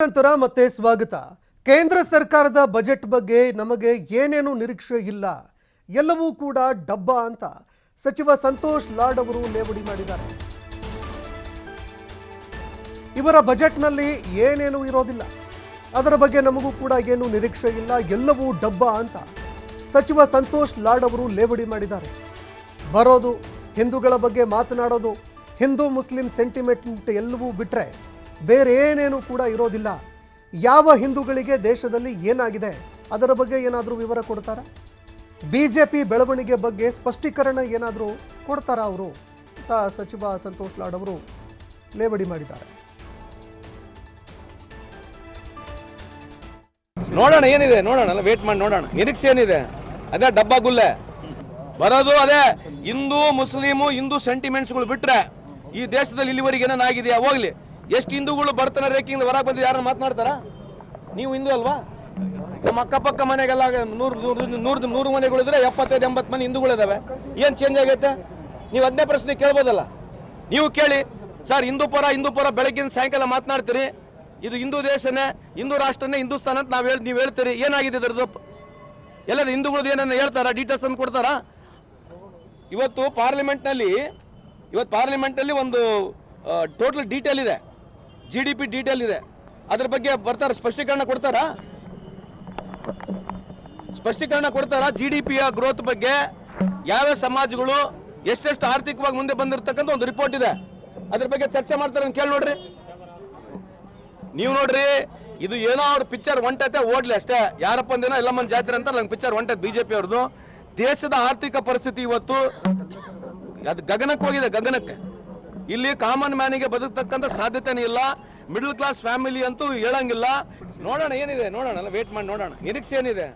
ನಂತರ ಮತ್ತೆ ಸ್ವಾಗತ. ಕೇಂದ್ರ ಸರ್ಕಾರದ ಬಜೆಟ್ ಬಗ್ಗೆ ನಮಗೆ ಏನೇನು ನಿರೀಕ್ಷೆ ಇಲ್ಲ, ಎಲ್ಲವೂ ಕೂಡ ಡಬ್ಬ ಅಂತ ಸಚಿವ ಸಂತೋಷ್ ಲಾಡ್ ಅವರು ಲೇವಡಿ ಮಾಡಿದ್ದಾರೆ. ಇವರ ಬಜೆಟ್ನಲ್ಲಿ ಏನೇನು ಇರೋದಿಲ್ಲ, ಅದರ ಬಗ್ಗೆ ನಮಗೂ ಕೂಡ ಏನು ನಿರೀಕ್ಷೆ ಇಲ್ಲ, ಎಲ್ಲವೂ ಡಬ್ಬ ಅಂತ ಸಚಿವ ಸಂತೋಷ್ ಲಾಡ್ ಅವರು ಲೇವಡಿ ಮಾಡಿದ್ದಾರೆ. ಬರೋದು ಹಿಂದೂಗಳ ಬಗ್ಗೆ ಮಾತನಾಡೋದು, ಹಿಂದೂ ಮುಸ್ಲಿಂ ಸೆಂಟಿಮೆಂಟ್ ಎಲ್ಲವೂ ಬಿಟ್ಟರೆ ಬೇರೆ ಏನೇನು ಕೂಡ ಇರೋದಿಲ್ಲ. ಯಾವ ಹಿಂದೂಗಳಿಗೆ ದೇಶದಲ್ಲಿ ಏನಾಗಿದೆ ಅದರ ಬಗ್ಗೆ ಏನಾದರೂ ವಿವರ ಕೊಡ್ತಾರಾ? ಬಿಜೆಪಿ ಬೆಳವಣಿಗೆ ಬಗ್ಗೆ ಸ್ಪಷ್ಟೀಕರಣ ಏನಾದರೂ ಕೊಡ್ತಾರಾ ಅವರು ಅಂತ ಸಚಿವ ಸಂತೋಷ್ ಲಾಡ್ ಅವರು ಲೇವಡಿ ಮಾಡಿದ್ದಾರೆ. ನೋಡೋಣ ಏನಿದೆ, ನೋಡೋಣ, ವೇಟ್ ಮಾಡಿ ನೋಡೋಣ. ನಿರೀಕ್ಷೆ ಏನಿದೆ? ಅದೇ ಡಬ್ಬ ಗುಲ್ಲೆ ಬರೋದು, ಅದೇ ಹಿಂದೂ ಮುಸ್ಲಿಮು ಹಿಂದೂ ಸೆಂಟಿಮೆಂಟ್ಸ್ಗಳು ಬಿಟ್ರೆ ಈ ದೇಶದಲ್ಲಿ ಇಲ್ಲಿವರೆಗೆ ಏನಾಗಿದೆಯಾ? ಹೋಗ್ಲಿ, ಎಷ್ಟು ಹಿಂದೂಗಳು ಬರ್ತಾನೆ ರೇಖೆಯಿಂದ ಹೊರಗೆ ಬಂದು ಯಾರನ್ನ ಮಾತನಾಡ್ತಾರ? ನೀವು ಹಿಂದೂ ಅಲ್ವಾ? ನಮ್ಮ ಅಕ್ಕಪಕ್ಕ ಮನೆಗೆಲ್ಲ ನೂರು ಮನೆಗಳಿದ್ರೆ 75-80 ಮನೆ ಹಿಂದೂಗಳಿದಾವೆ. ಏನು ಚೇಂಜ್ ಆಗೈತೆ? ನೀವು ಅದನ್ನೇ ಪ್ರಶ್ನೆ ಕೇಳ್ಬೋದಲ್ಲ. ನೀವು ಕೇಳಿ ಸರ್, ಹಿಂದೂ ಪರ ಬೆಳಗ್ಗಿನ ಸಾಯಂಕಾಲ ಮಾತನಾಡ್ತೀರಿ. ಇದು ಹಿಂದೂ ದೇಶನೇ, ಹಿಂದೂ ರಾಷ್ಟ್ರನೇ, ಹಿಂದೂಸ್ತಾನ ಅಂತ ನೀವು ಹೇಳ್ತೀರಿ. ಏನಾಗಿದೆ ಇದ್ರದ್ದು? ಎಲ್ಲದ ಹಿಂದೂಗಳದ್ದು ಏನನ್ನ ಹೇಳ್ತಾರಾ? ಡೀಟೇಲ್ಸ್ ಅನ್ನು ಕೊಡ್ತಾರಾ? ಇವತ್ತು ಪಾರ್ಲಿಮೆಂಟ್ನಲ್ಲಿ ಒಂದು ಟೋಟಲ್ ಡೀಟೇಲ್ ಇದೆ, GDP ಡೀಟೇಲ್ ಇದೆ. ಅದ್ರ ಬಗ್ಗೆ ಬರ್ತಾರೆ, ಸ್ಪಷ್ಟೀಕರಣ ಕೊಡ್ತಾರಾ? GDPಯ ಗ್ರೋತ್ ಬಗ್ಗೆ ಯಾವ ಸಮಾಜಗಳು ಎಷ್ಟೆಷ್ಟು ಆರ್ಥಿಕವಾಗಿ ಮುಂದೆ ಬಂದಿರತಕ್ಕಂಥ ಒಂದು ರಿಪೋರ್ಟ್ ಇದೆ. ಅದ್ರ ಬಗ್ಗೆ ಚರ್ಚೆ ಮಾಡ್ತಾರೆ ಅಂತ ಕೇಳಿ ನೋಡ್ರಿ. ನೀವು ನೋಡ್ರಿ, ಇದು ಏನೋ ಅವ್ರ ಪಿಕ್ಚರ್ ಹೊಂಟೈತೆ, ಓಡ್ಲಿ ಅಷ್ಟೇ. ಯಾರಪ್ಪ ಅಂದೇನೋ ಎಲ್ಲಮ್ಮನ ಜಾತ್ರೆ ಅಂತ ನಂಗೆ ಪಿಕ್ಚರ್ ಹೊಂಟೈತೆ ಬಿಜೆಪಿ ಅವ್ರದ್ದು. ದೇಶದ ಆರ್ಥಿಕ ಪರಿಸ್ಥಿತಿ ಇವತ್ತು ಅದು ಗಗನಕ್ಕೆ ಹೋಗಿದೆ, ಗಗನಕ್ಕೆ. ಇಲ್ಲಿ ಕಾಮನ್ ಮ್ಯಾನಿಗೆ ಬದುಕತಕ್ಕಂಥ ಸಾಧ್ಯತೆನೇ ಇಲ್ಲ. ಮಿಡಲ್ ಕ್ಲಾಸ್ ಫ್ಯಾಮಿಲಿ ಅಂತೂ ಹೇಳಂಗಿಲ್ಲ. ನೋಡೋಣ ಏನಿದೆ, ನೋಡೋಣ, ವೇಟ್ ಮಾಡಿ ನೋಡೋಣ. ನಿರೀಕ್ಷೆ ಏನಿದೆ?